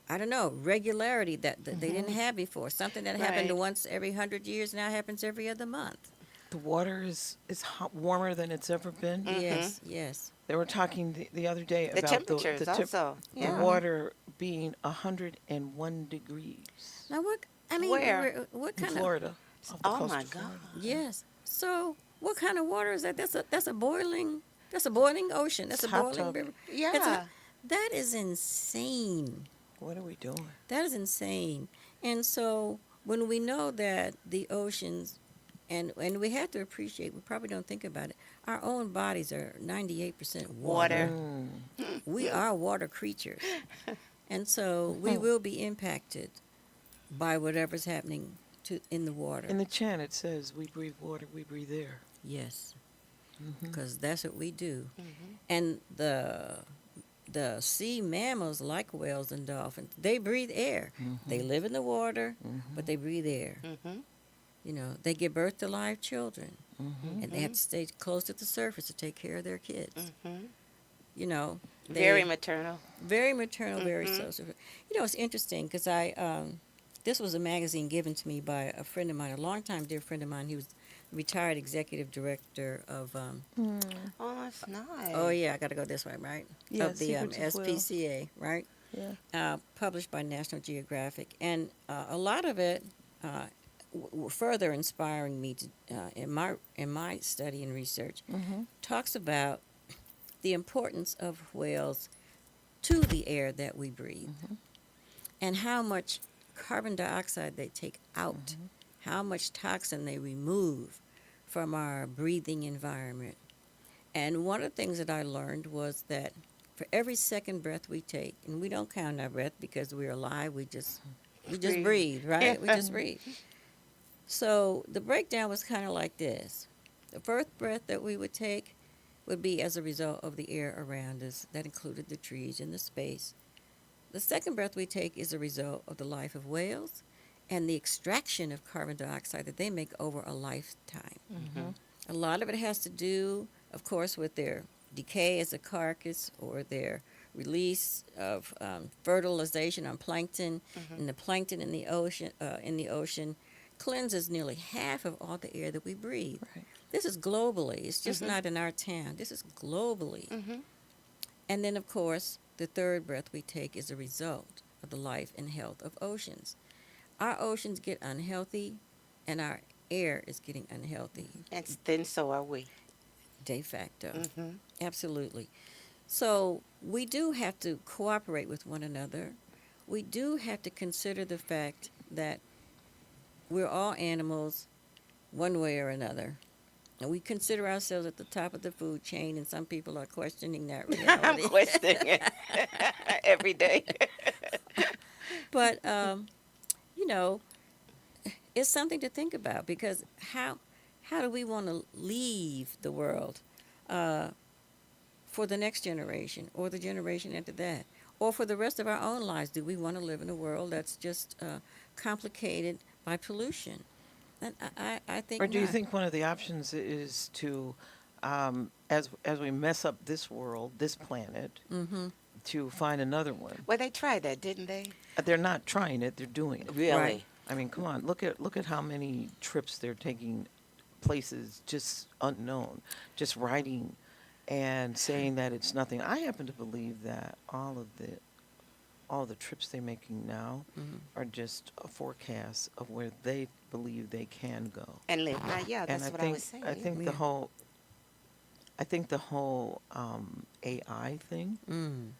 I don't know, regularity that they didn't have before. Something that happened Right. once every 100 years now happens every other month. The water is hot, warmer than it's ever been. Yes, yes. They were talking the other day The about temperatures the also. the Yeah. water being 101 degrees Now what? I mean, Where? what in kind of? Florida. off the Oh coast my of Florida. God. Yes. So what kind of water is that? That's a boiling. That's a boiling ocean. That's It's a hot boiling tub. river. Yeah. That is insane. What are we doing? That is insane. And so when we know that the oceans, and we have to appreciate, we probably don't think about it, our own bodies are 98% water. Water. We are water creatures. And so we will be impacted by whatever's happening in the water. In the chant, it says, "We breathe water, we breathe air." Yes, Mhm. because that's what we do. Mhm. And the sea mammals, like whales and dolphins, they breathe air. They live in the water, but they breathe air. Mhm. You know, they give birth to live children, Mhm. and they have to stay close to the surface to take care of their kids. Mhm. You know, Very maternal. very maternal, very Mhm. social. You know, it's interesting because this was a magazine given to me by a friend of mine, a longtime dear friend of mine. He was retired executive director of. Oh, that's nice. Oh yeah, I got to go this way, right? Yeah, of the Secrets of Whales. SPCA, right? Yeah. Published by National Geographic, and a lot of it further inspiring me to in my study and research Mhm. talks about the importance of whales to the air that we breathe, and how much carbon dioxide they take out, how much toxin they remove from our breathing environment. And one of the things that I learned was that for every second breath we take, and we don't count our breath because we're alive, we just Breathe. breathe, right? Yeah. We just breathe. So the breakdown was kind of like this. The first breath that we would take would be as a result of the air around us. That included the trees and the space. The second breath we take is a result of the life of whales and the extraction of carbon dioxide that they make over a lifetime. Mhm. A lot of it has to do, of course, with their decay as a carcass or their release of fertilization on plankton, and the plankton in the ocean cleanses nearly half of all the air that we breathe. Right. This is globally. It's just not in our town. This is globally. Mhm. And then, of course, the third breath we take is a result of the life and health of oceans. Our oceans get unhealthy, and our air is getting unhealthy And then so are we. de facto. Mhm. Absolutely. So we do have to cooperate with one another. We do have to consider the fact that we're all animals one way or another. And we consider ourselves at the top of the food chain, and some people are questioning that I'm reality. questioning it every day. But, you know, it's something to think about because how do we want to leave the world for the next generation or the generation after that? Or for the rest of our own lives, do we want to live in a world that's just complicated by pollution? And I think Or do you not. think one of the options is to, as we mess up this world, this planet, Mm-hmm. to find another one? Well, they tried that, didn't they? They're not trying it; they're doing it. Really? Right. I mean, come on, look at how many trips they're taking, places just unknown, just writing and saying that it's nothing. I happen to believe that all the trips they're making now Mhm. are just a forecast of where they believe they can go. And live. Now, yeah, that's And what I was saying. I think Yeah. the whole AI thing Mm.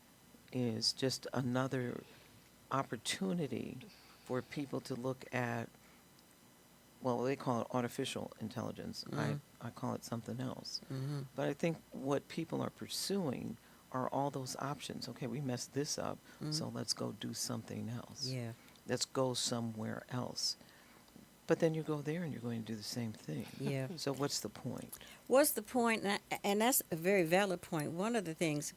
is just another opportunity for people to look at well, they call it artificial intelligence. I call it something else. But I think what people are pursuing are all those options. Okay, we messed this up, so let's go do something else. Yeah. Let's go somewhere else. But then you go there and you're going to do the same thing. Yeah. So what's the point? What's the point? And that's a very valid point. One of the things,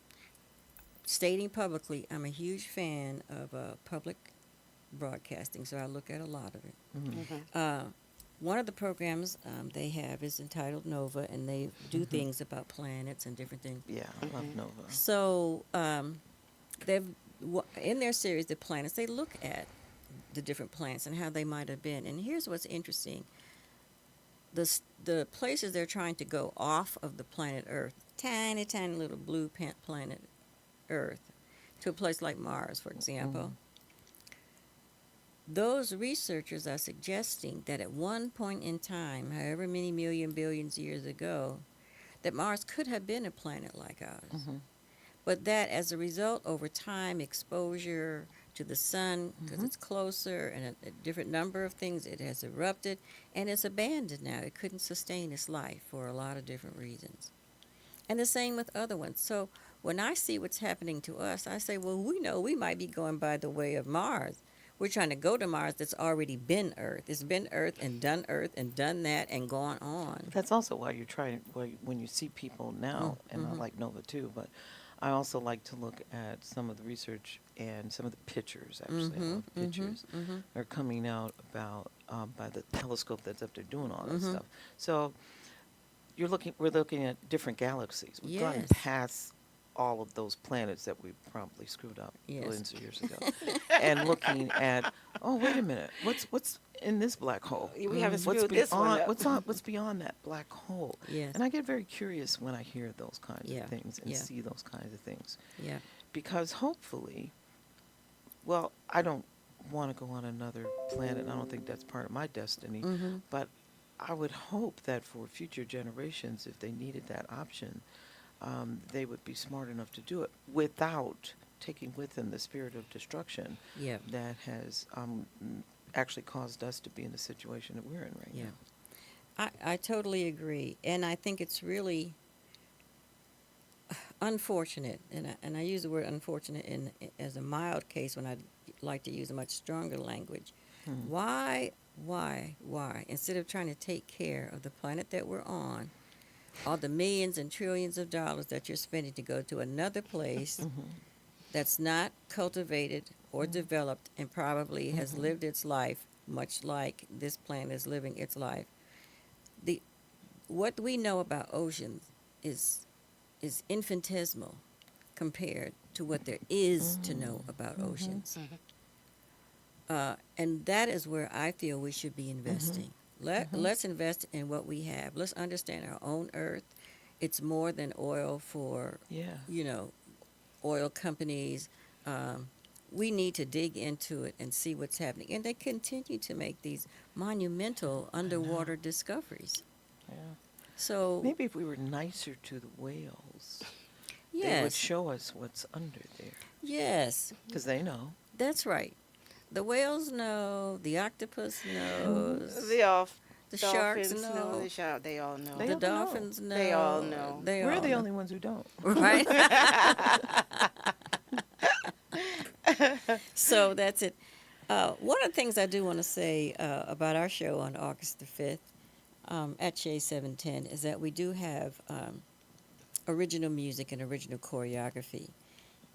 stating publicly, I'm a huge fan of public broadcasting, so I look at a lot of it. Mhm. One of the programs they have is entitled Nova, and they do things about planets and different things. Yeah, I love Nova. So in their series, The Planets, they look at the different planets and how they might have been. And here's what's interesting. The places they're trying to go off of the planet Earth, tiny, tiny little blue planet Earth, to a place like Mars, for example, those researchers are suggesting that at one point in time, however many million billions years ago, that Mars could have been a planet like ours. Mhm. But that as a result, over time, exposure to the sun, because it's closer and a different number of things, it has erupted and it's abandoned now. It couldn't sustain its life for a lot of different reasons. And the same with other ones. So when I see what's happening to us, I say, well, we know we might be going by the way of Mars. We're trying to go to Mars that's already been Earth. It's been Earth and done that and gone on. That's also why you're trying, when you see people now, and I like Nova too, but I also like to look at some of the research and some of the pictures, actually, I love pictures, that are coming out about, by the telescope that's up there doing all that stuff. So we're looking at different galaxies. We've gotten Yes. past all of those planets that we probably screwed up Yes. billions of years ago, and looking at, oh, wait a minute, what's in this black hole? We haven't What's screwed this one beyond up. what's beyond that black hole? Yes. And I get very curious when I hear those kinds Yeah, of things and yeah. see those kinds of things, Yeah. because hopefully, well, I don't want to go on another planet. I don't think that's part of my destiny, but I would hope that for future generations, if they needed that option, they would be smart enough to do it without taking with them the spirit of destruction Yeah. that has actually caused us to be in the situation that we're in right Yeah. now. I totally agree. And I think it's really unfortunate, and I use the word unfortunate as a mild case when I'd like to use a much stronger language. Why, instead of trying to take care of the planet that we're on, all the millions and trillions of dollars that you're spending to go to another place that's not cultivated or developed and probably has lived its life much like this planet is living its life. What we know about oceans is infinitesimal compared to what there is to know about oceans. And that is where I feel we should be investing. Let's invest in what we have. Let's understand our own earth. It's more than oil for, Yeah. oil companies. We need to dig into it and see what's happening. And they continue to make these monumental underwater discoveries. Yeah. So, Maybe if we were nicer to the whales, they would yes, show us what's under there, yes, because they know. that's right. The whales know, the octopus knows, the sharks Dolphins know, They all know. They the all know. dolphins know. They all know. They We're all the know. only ones who don't. Right? So that's it. One of the things I do want to say about our show on August the 5th at Shea 710 is that we do have original music and original choreography.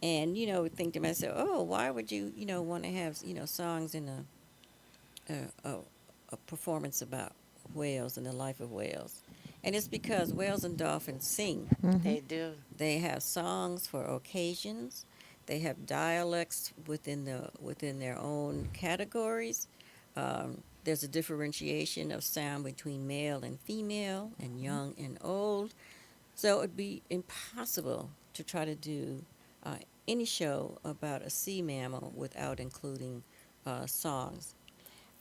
And, think to myself, oh, why would you, want to have, songs in a performance about whales and the life of whales? And it's because whales and dolphins sing. They do. They have songs for occasions. They have dialects within their own categories. There's a differentiation of sound between male and female, and young and old. So it'd be impossible to try to do any show about a sea mammal without including songs.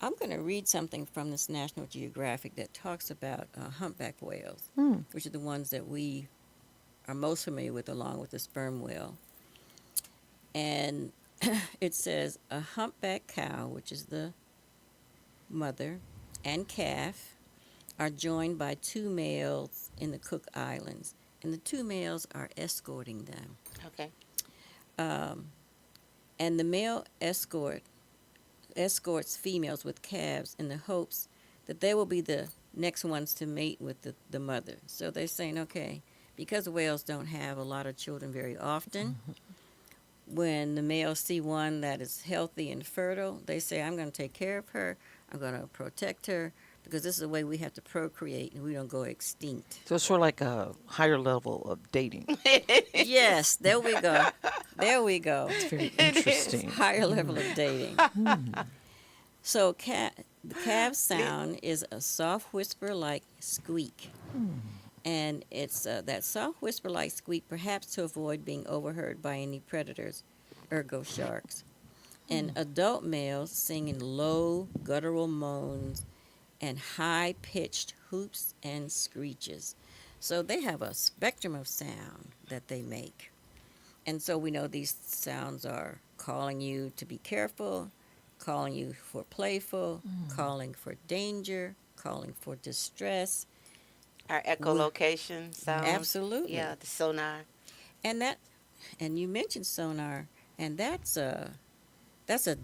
I'm going to read something from this National Geographic that talks about humpback whales, which are the ones that we are most familiar with, along with the sperm whale. And it says a humpback cow, which is the mother, and calf are joined by two males in the Cook Islands, and the two males are escorting them. Okay. Um, and the male escorts females with calves in the hopes that they will be the next ones to mate with the mother. So they're saying, okay, because whales don't have a lot of children very often, when the males see one that is healthy and fertile, they say, I'm going to take care of her, I'm going to protect her, because this is the way we have to procreate and we don't go extinct. So it's sort of like a higher level of dating. Yes, there we go. There we go. It's very interesting. Higher level of dating. So the calf sound is a soft whisper like squeak. And it's that soft whisper like squeak, perhaps to avoid being overheard by any predators, ergo sharks. And adult males sing in low guttural moans and high-pitched hoops and screeches. So they have a spectrum of sound that they make. And so we know these sounds are calling you to be careful, calling you for playful, calling for danger, calling for distress. Our echolocation sound. Absolutely. Yeah, the sonar. And you mentioned sonar, and that's a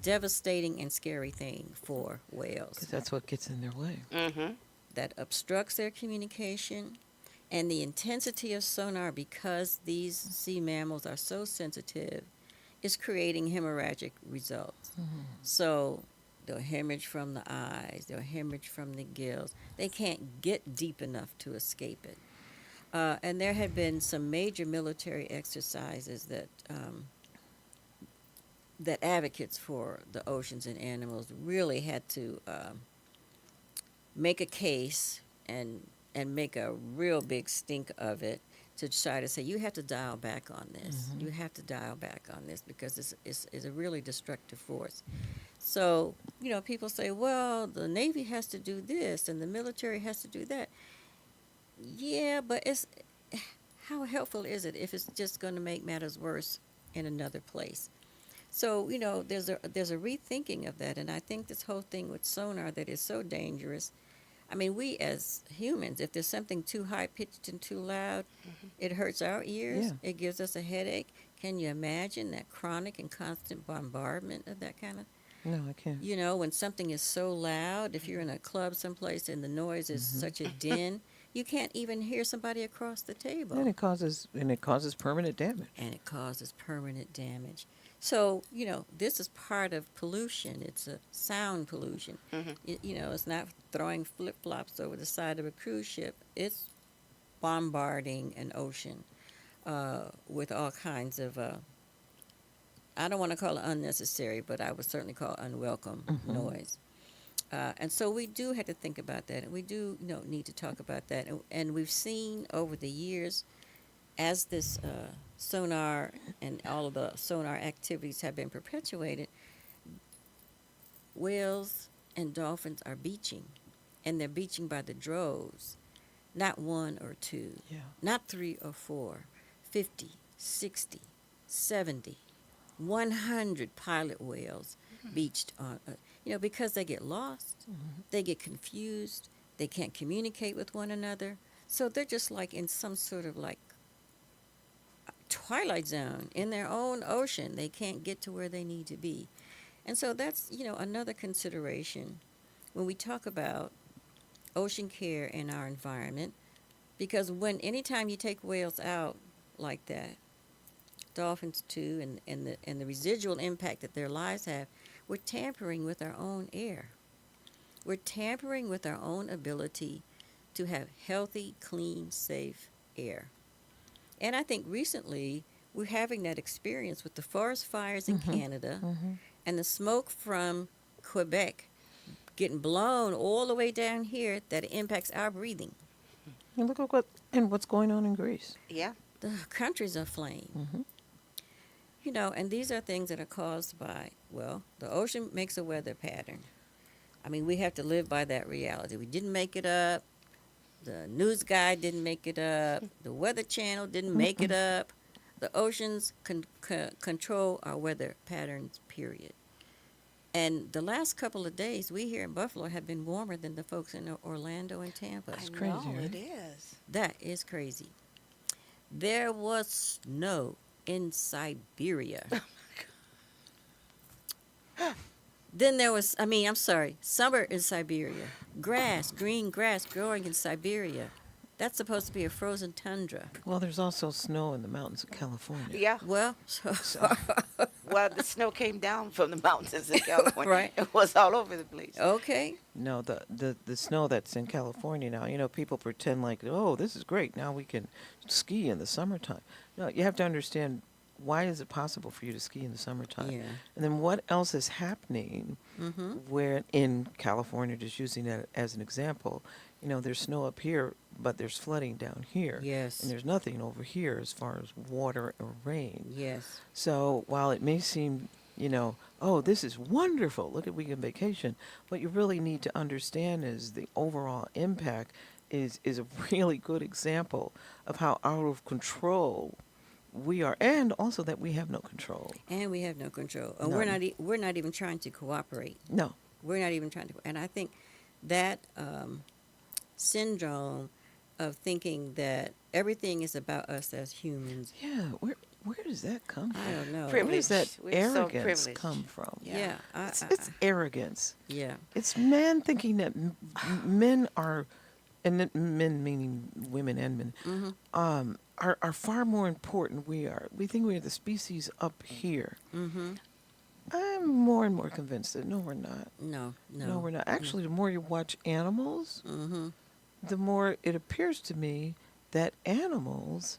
devastating and scary thing for whales. 'Cause that's what gets in their way. Mm-hmm. That obstructs their communication, and the intensity of sonar, because these sea mammals are so sensitive, is creating hemorrhagic results. So they'll hemorrhage from the eyes, they'll hemorrhage from the gills. They can't get deep enough to escape it. And there had been some major military exercises that advocates for the oceans and animals really had to make a case and make a real big stink of it to try to say, you have to dial back on this. You have to dial back on this because it's a really destructive force. So, people say, well, the Navy has to do this and the military has to do that. Yeah, but how helpful is it if it's just going to make matters worse in another place? So, there's a rethinking of that, and I think this whole thing with sonar that is so dangerous. I mean, we as humans, if there's something too high-pitched and too loud, it hurts our ears. Yeah. It gives us a headache. Can you imagine that chronic and constant bombardment of that kind of? No, I can't. When something is so loud, if you're in a club someplace and the noise is such a din, you can't even hear somebody across the table. And it causes permanent damage. And it causes permanent damage. So, this is part of pollution. It's a sound pollution. It's not throwing flip-flops over the side of a cruise ship. It's bombarding an ocean with all kinds of, I don't want to call it unnecessary, but I would certainly call it unwelcome noise. And so we do have to think about that, and we do need to talk about that. And we've seen over the years, as this sonar and all of the sonar activities have been perpetuated, whales and dolphins are beaching, and they're beaching by the droves, not one or two, Yeah. not 3 or 4, 50, 60, 70, 100 pilot whales beached on, because they get lost, they get confused, they can't communicate with one another, so they're just like in some sort of like twilight zone in their own ocean. They can't get to where they need to be. And so that's, another consideration when we talk about ocean care in our environment, because anytime you take whales out like that, dolphins too, and the residual impact that their lives have, we're tampering with our own air. We're tampering with our own ability to have healthy, clean, safe air. And I think recently we're having that experience with the forest fires in Canada and the smoke from Quebec getting blown all the way down here that it impacts our breathing. And look at what's going on in Greece. Yeah. The country's aflame. And these are things that are caused by, the ocean makes a weather pattern. I mean, we have to live by that reality. We didn't make it up. The news guy didn't make it up. The Weather Channel didn't make it up. The oceans control our weather patterns, period. And the last couple of days, we here in Buffalo have been warmer than the folks in Orlando and Tampa. I crazy, know right? it is. That is crazy. There was snow in Siberia. Then there was, I'm sorry, summer in Siberia. Grass, green grass growing in Siberia. That's supposed to be a frozen tundra. Well, there's also snow in the mountains of California. Yeah. Well, Well, the snow came down from the mountains in California. Right. It was all over the place. okay. No, the snow that's in California now, people pretend like, oh, this is great. Now we can ski in the summertime. No, you have to understand, why is it possible for you to ski in the summertime? Yeah. And then what else is happening Mm-hmm. where in California, just using that as an example, there's snow up here, but there's flooding down here. Yes. And there's nothing over here as far as water or rain. Yes. So while it may seem, oh, this is wonderful, look at weekend vacation, what you really need to understand is the overall impact is a really good example of how out of control we are, and also that we have no control. And we have no control. And we're None. we're not even trying to cooperate. No. We're not even trying to. And I think that syndrome of thinking that everything is about us as humans. Yeah, where does that come from? I don't know. Where does that We're so arrogance privileged. come from? Yeah. It's arrogance. yeah. It's man thinking that men are, and men meaning women and men, Mm-hmm. are far more important. We think we are the species up here. Mm-hmm. I'm more and more convinced that no, we're not. No. No, we're not. Actually, the more you watch animals, Mm-hmm. the more it appears to me that animals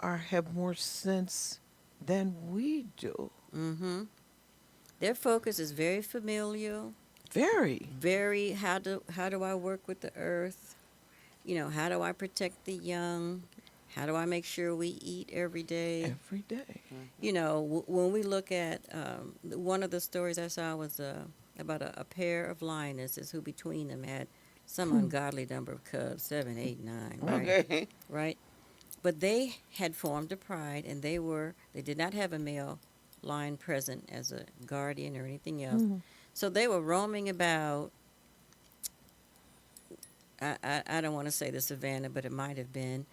have more sense than we do. Mm-hmm. Their focus is very familial. Very. Very how do I work with the earth? How do I protect the young? How do I make sure we eat every day? Every day. When we look at one of the stories I saw was about a pair of lionesses who between them had some ungodly number of cubs, 7, 8, 9, right? Okay. Right? But they had formed a pride, and they did not have a male lion present as a guardian or anything else. Mhm. So they were roaming about. I don't want to say the savannah, but it might have been,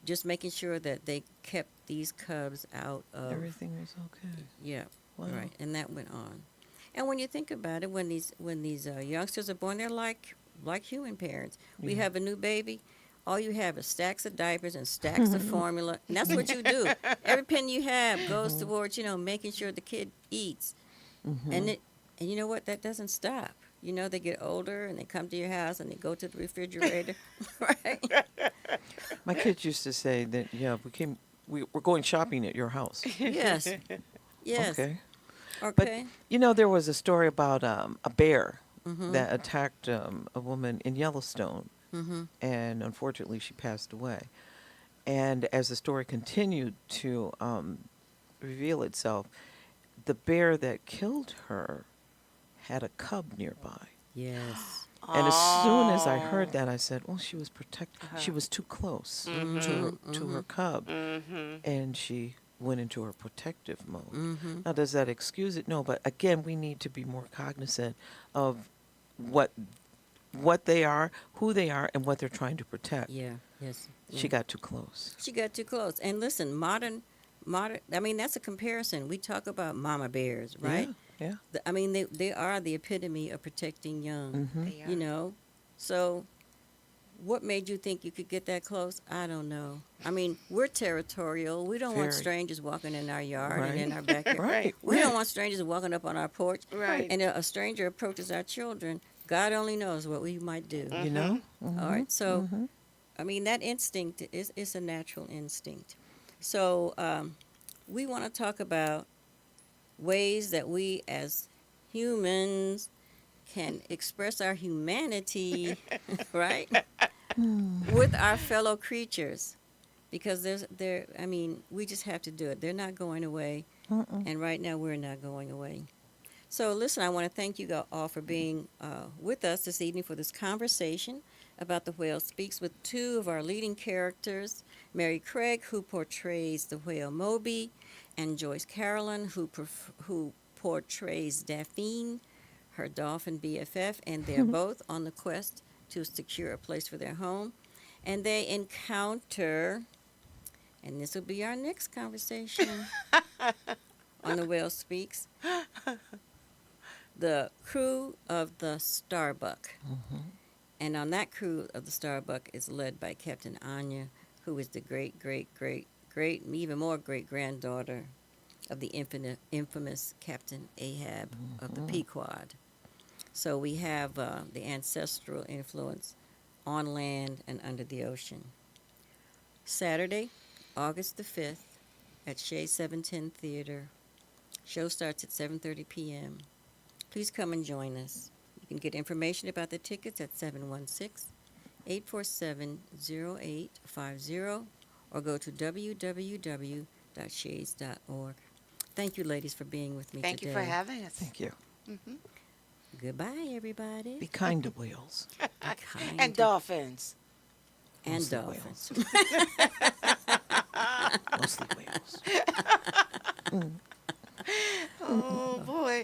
just making sure that they kept these cubs out of. Everything was okay. Yeah, Wow. right, and that went on. And when you think about it, when these youngsters are born, they're like human parents. We Yeah. have a new baby. All you have is stacks of diapers and stacks of formula, and that's what you do. Every penny you have goes towards making sure the kid eats, Mhm. and you know what? That doesn't stop. They get older and they come to your house and they go to the refrigerator, right? My kids used to say that, yeah, we're going shopping at your house. Yes, yes. Okay. Okay. There was a story about a bear Mhm. that attacked a woman in Yellowstone, Mhm. and unfortunately she passed away. And as the story continued to reveal itself, the bear that killed her had a cub nearby. Yes. And as soon as I heard that, I said, "Well, she was She was too close to her cub, and she went into her protective mode." Mm-hmm. Now, does that excuse it? No, but again, we need to be more cognizant of what they are, who they are, and what they're trying to protect. Yeah. Yes. She got too close. She got too close. And listen, modern. I mean, that's a comparison. We talk about mama bears, right? Yeah. They are the epitome of protecting young. Hmm. They are. So what made you think you could get that close? I don't know. We're territorial. We don't want Very. strangers walking in our yard and Right. in our backyard. Right. We don't want strangers walking up on our porch. Right. And a stranger approaches our children. God only knows what we might do. You know. All right. So, Mhm. that instinct is a natural instinct. So, we want to talk about ways that we as humans can express our humanity, right, with our fellow creatures, because we just have to do it. They're not going away, and right now we're not going away. So, listen, I want to thank you all for being with us this evening for this conversation about The Whale Speaks with two of our leading characters, Mary Craig, who portrays the whale Moby, and Joyce Carolyn, who portrays Daphne, her dolphin BFF, and they're both on the quest to secure a place for their home. And they encounter, and this will be our next conversation on the Whale Speaks, the crew of the Starbuck. And on that crew of the Starbuck is led by Captain Anya, who is the great, and even more great granddaughter of the infamous Captain Ahab of the Pequod. So we have the ancestral influence on land and under the ocean. Saturday, August the 5th, at Shea 710 Theater. Show starts at 7:30 p.m. Please come and join us. You can get information about the tickets at 716-847-0850 or go to www.shays.org. Thank you, ladies, for being with me Thank today. you for having us. Thank you. Goodbye, everybody. Be kind to whales. Be kind And dolphins. and Mostly dolphins. Mostly whales. Oh, boy.